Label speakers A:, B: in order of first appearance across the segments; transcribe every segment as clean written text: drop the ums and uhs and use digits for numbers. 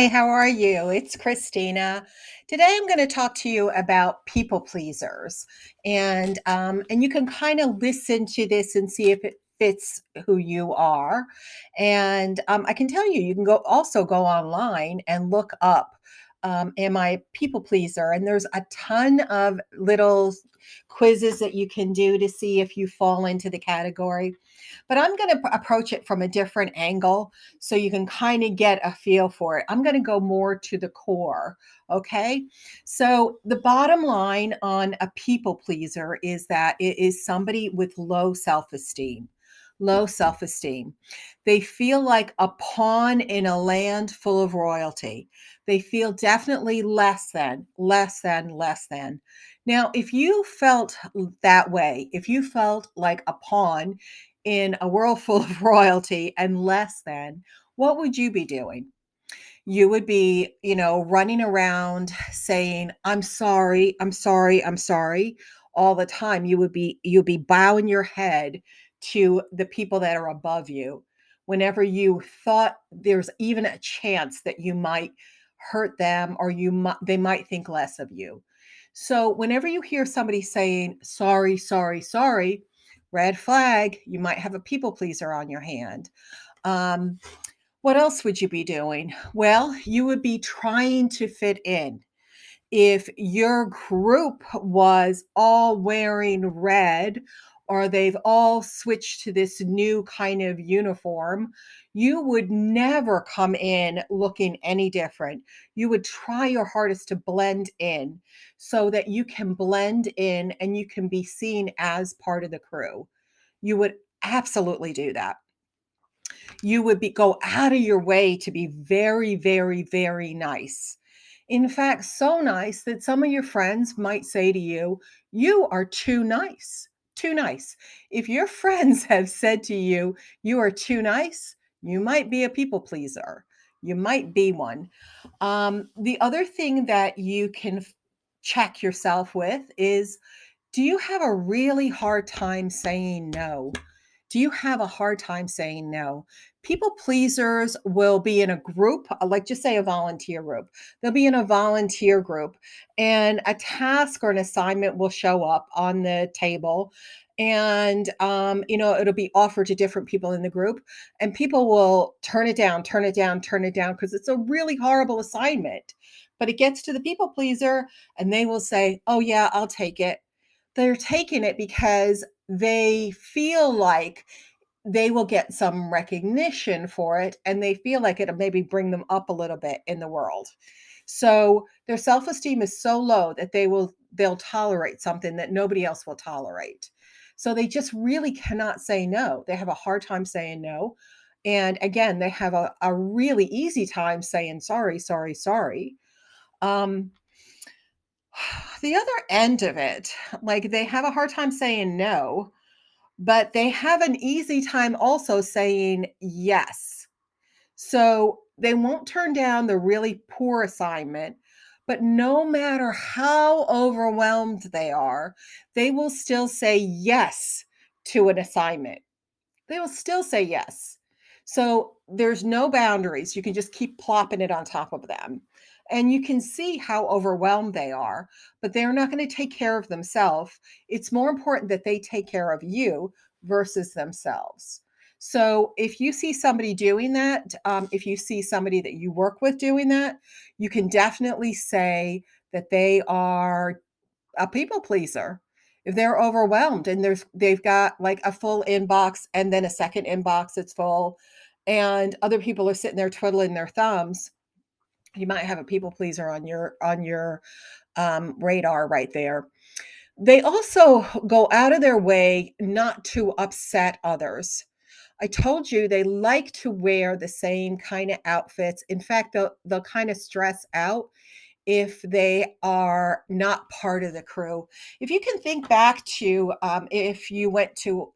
A: how are you? It's Christina. Today I'm going to talk to you about people pleasers, and you can kind of listen to this and see if it fits who you are. And I can tell you, you can go online and look up. Am I a people pleaser? And there's a ton of little quizzes that you can do to see if you fall into the category. But I'm going to approach it from a different angle so you can kind of get a feel for it. I'm going to go more to the core. Okay. So, the bottom line on a people pleaser is that it is somebody with low self esteem. Low self esteem. They feel like a pawn in a land full of royalty. They feel definitely less than, less than, less than. Now, if you felt that way, if you felt like a pawn in a world full of royalty and less than, what would you be doing? You would be, running around saying, I'm sorry, I'm sorry, I'm sorry all the time. You'd be bowing your head to the people that are above you. Whenever you thought there's even a chance that you might hurt them or they might think less of you. So whenever you hear somebody saying sorry, sorry, sorry, red flag, you might have a people pleaser on your hand. Um, what else would you be doing? Well, you would be trying to fit in. If your group was all wearing red or they've all switched to this new kind of uniform, you would never come in looking any different. You would try your hardest to blend in so that you can blend in and you can be seen as part of the crew. You would absolutely do that. You would be go out of your way to be very, very, very nice. In fact, so nice that some of your friends might say to you, "You are too nice, too nice." If your friends have said to you, "You are too nice," you might be a people pleaser. You might be one. The other thing that you can check yourself with is, do you have a really hard time saying no? Do you have a hard time saying no? People pleasers will be in a group, like just say a volunteer group. They'll be in a volunteer group, and a task or an assignment will show up on the table. And, it'll be offered to different people in the group, and people will turn it down, turn it down, turn it down because it's a really horrible assignment. But it gets to the people pleaser, and they will say, "Oh, yeah, I'll take it." They're taking it because they feel like they will get some recognition for it, and they feel like it'll maybe bring them up a little bit in the world. So their self-esteem is so low that they'll tolerate something that nobody else will tolerate. So they just really cannot say no. They have a hard time saying no. And again, they have a really easy time saying sorry, sorry, sorry. Um, the other end of it, like they have a hard time saying no, but they have an easy time also saying yes. So they won't turn down the really poor assignment, but no matter how overwhelmed they will still say yes to an assignment. They will still say yes. So there's no boundaries. You can just keep plopping it on top of them. And you can see how overwhelmed they are, but they're not going to take care of themselves. It's more important that they take care of you versus themselves. So if you see somebody doing that, if you see somebody that you work with doing that, you can definitely say that they are a people pleaser. If they're overwhelmed and they've got like a full inbox and then a second inbox that's full, and other people are sitting there twiddling their thumbs, you might have a people pleaser on your radar right there. They also go out of their way not to upset others. I told you they like to wear the same kind of outfits. In fact, they'll kind of stress out if they are not part of the crew. If you can think back to if you went to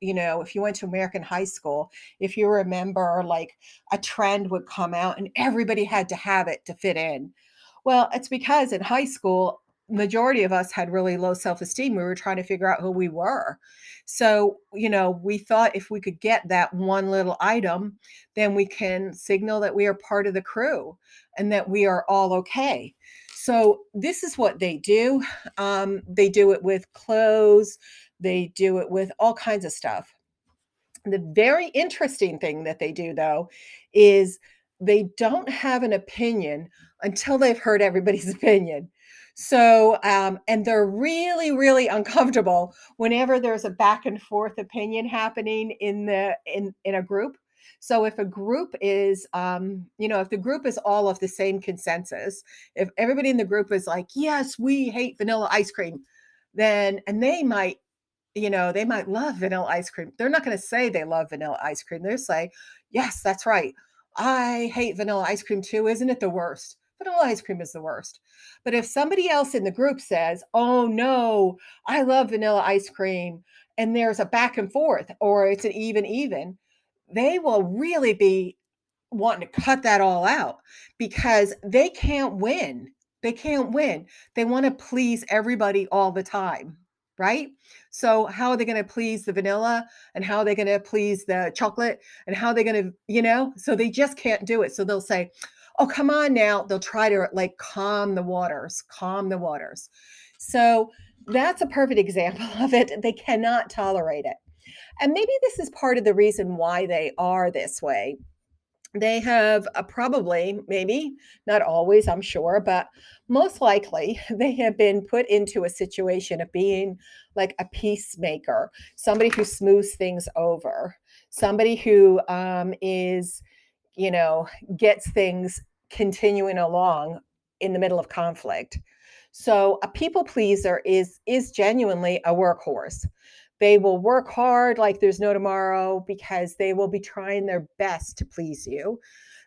A: American high school, if you remember, like a trend would come out and everybody had to have it to fit in. Well, it's because in high school, majority of us had really low self-esteem. We were trying to figure out who we were. So, we thought if we could get that one little item, then we can signal that we are part of the crew and that we are all okay. So, this is what they do. They do it with clothes, they do it with all kinds of stuff. The very interesting thing that they do, though, is they don't have an opinion until they've heard everybody's opinion. So, and they're really, really uncomfortable whenever there's a back and forth opinion happening in a group. So, if a group is, if the group is all of the same consensus, if everybody in the group is like, "Yes, we hate vanilla ice cream," then and they might love vanilla ice cream. They're not gonna say they love vanilla ice cream. They'll say, "Yes, that's right. I hate vanilla ice cream too. Isn't it the worst? Vanilla ice cream is the worst." But if somebody else in the group says, "Oh, no, I love vanilla ice cream," and there's a back and forth or it's an even, they will really be wanting to cut that all out because they can't win. They can't win. They want to please everybody all the time, right? So how are they going to please the vanilla and how are they going to please the chocolate and how are they going to, so they just can't do it. So they'll say, "Oh, come on now." They'll try to like calm the waters, calm the waters. So that's a perfect example of it. They cannot tolerate it. And maybe this is part of the reason why they are this way. They have probably, maybe, not always, I'm sure, but most likely they have been put into a situation of being like a peacemaker, somebody who smooths things over, somebody who is, you know, gets things continuing along in the middle of conflict. So a people pleaser is genuinely a workhorse. They will work hard like there's no tomorrow because they will be trying their best to please you.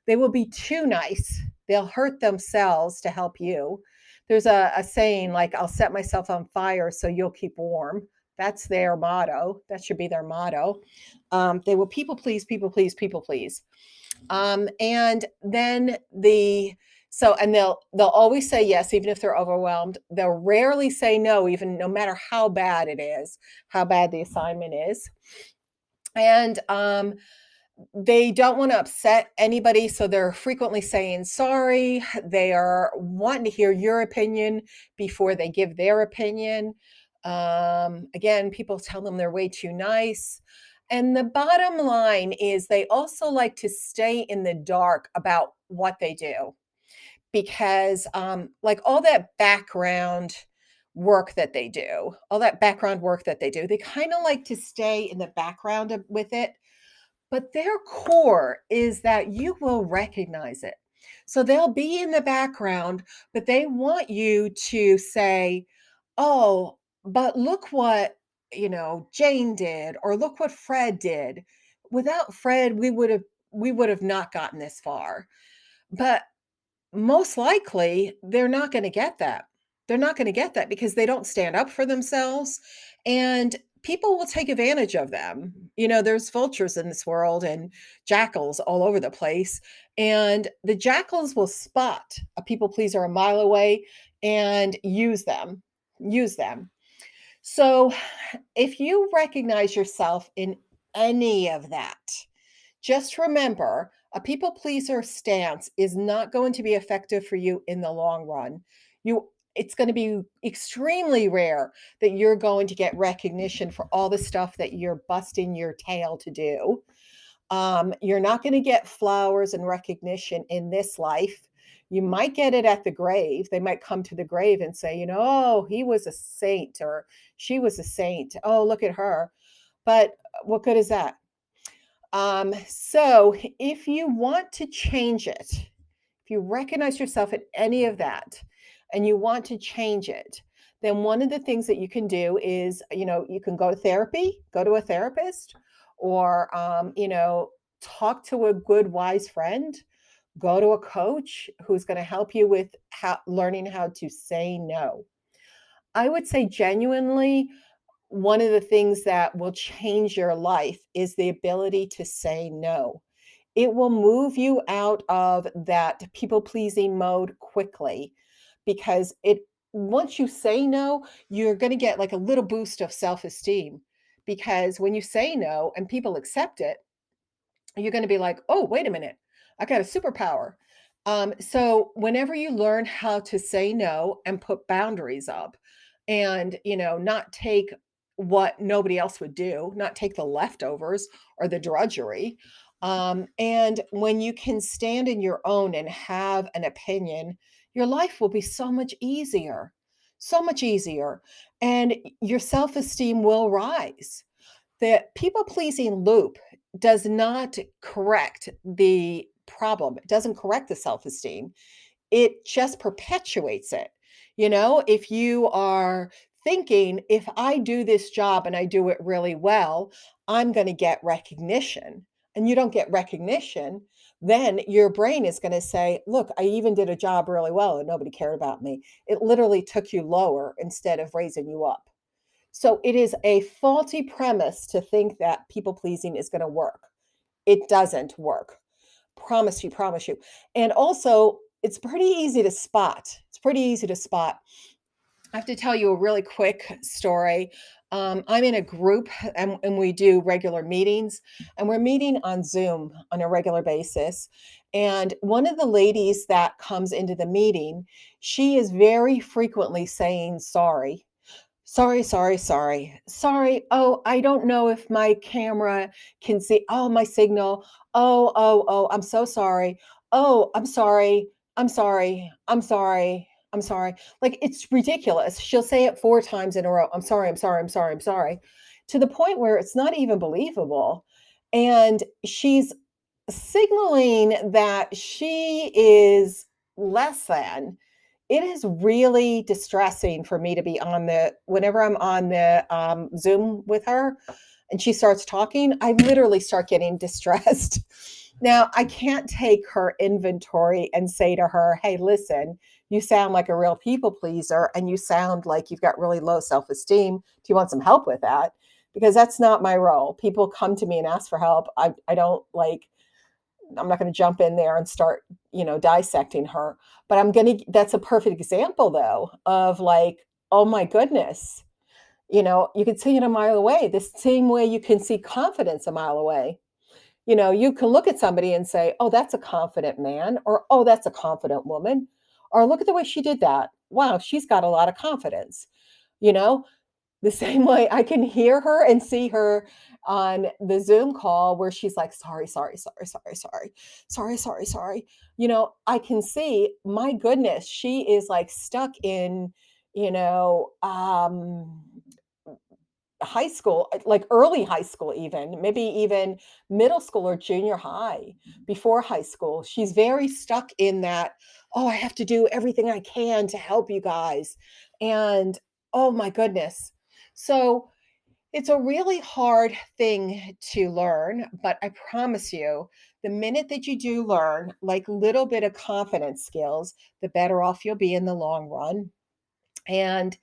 A: They will be too nice. They'll hurt themselves to help you. There's a saying like, "I'll set myself on fire so you'll keep warm." That's their motto. That should be their motto. They will people please, people please, people please. And then and they'll always say yes, even if they're overwhelmed. They'll rarely say no, even no matter how bad it is, how bad the assignment is. And they don't want to upset anybody, so they're frequently saying sorry. They are wanting to hear your opinion before they give their opinion. Again, people tell them they're way too nice. And the bottom line is they also like to stay in the dark about what they do because, like all that background work that they do, all that background work that they kind of like to stay in the background with it, but their core is that you will recognize it. So they'll be in the background, but they want you to say, "Oh, but look what, Jane did, or look what Fred did. Without Fred, we would have not gotten this far." But most likely, they're not gonna get that. They're not gonna get that because they don't stand up for themselves, and people will take advantage of them. There's vultures in this world and jackals all over the place, and the jackals will spot a people pleaser a mile away and use them. So, if you recognize yourself in any of that, just remember, a people pleaser stance is not going to be effective for you in the long run. It's going to be extremely rare that you're going to get recognition for all the stuff that you're busting your tail to do. You're not going to get flowers and recognition in this life. You might get it at the grave. They might come to the grave and say, "Oh, he was a saint or she was a saint. Oh, look at her." But what good is that? So if you want to change it, if you recognize yourself in any of that and you want to change it, then one of the things that you can do is, you can go to therapy, go to a therapist, or, talk to a good, wise friend, go to a coach who's going to help you with learning how to say no. I would say genuinely, one of the things that will change your life is the ability to say no. It will move you out of that people pleasing mode quickly because once you say no, you're going to get like a little boost of self-esteem because when you say no and people accept it, you're going to be like, oh, wait a minute, I got a superpower. So whenever you learn how to say no and put boundaries up and, not take what nobody else would do, not take the leftovers or the drudgery. And when you can stand in your own and have an opinion, your life will be so much easier. And your self esteem will rise. The people pleasing loop does not correct the problem. It doesn't correct the self esteem. It just perpetuates it. If you are thinking, if I do this job and I do it really well, I'm going to get recognition, and you don't get recognition, then your brain is going to say, look, I even did a job really well and nobody cared about me. It literally took you lower instead of raising you up. So it is a faulty premise to think that people pleasing is going to work. It doesn't work. Promise you, promise you. And also, it's pretty easy to spot. It's pretty easy to spot. I have to tell you a really quick story. I'm in a group and we do regular meetings, and we're meeting on Zoom on a regular basis. And one of the ladies that comes into the meeting, she is very frequently saying sorry. Sorry, sorry, sorry. Sorry. Oh, I don't know if my camera can see. Oh, my signal. Oh, I'm so sorry. Oh, I'm sorry. I'm sorry. I'm sorry. I'm sorry. Like it's ridiculous. She'll say it 4 times in a row. I'm sorry. I'm sorry. I'm sorry. I'm sorry. To the point where it's not even believable. And she's signaling that she is less than. It is really distressing for me to be on the whenever I'm on the, Zoom with her and she starts talking, I literally start getting distressed. Now, I can't take her inventory and say to her, "Hey, listen, you sound like a real people pleaser and you sound like you've got really low self-esteem. Do you want some help with that?" Because that's not my role. People come to me and ask for help. I don't like I'm not going to jump in there and start, dissecting her. But that's a perfect example though of like, oh my goodness, you can see it a mile away. The same way you can see confidence a mile away. You can look at somebody and say, oh, that's a confident man, or oh, that's a confident woman, or look at the way she did that. Wow, she's got a lot of confidence. You know, the same way I can hear her and see her on the Zoom call where she's like, "Sorry, sorry, sorry, sorry, sorry. Sorry, sorry, sorry." I can see, my goodness, she is, like, stuck in, you know, high school, like, early high school even, maybe even middle school or junior high, before high school. She's very stuck in that, "Oh, I have to do everything I can to help you guys." And, oh my goodness. So it's a really hard thing to learn, but I promise you, the minute that you do learn like little bit of confidence skills, the better off you'll be in the long run. And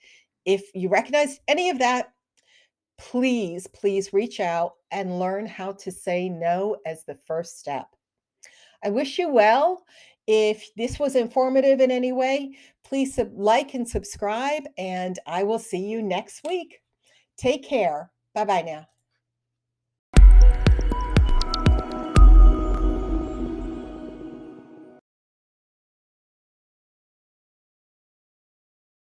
A: if you recognize any of that, please, please reach out and learn how to say no as the first step. I wish you well. If this was informative in any way, please like and subscribe, and I will see you next week. Take care. Bye bye now.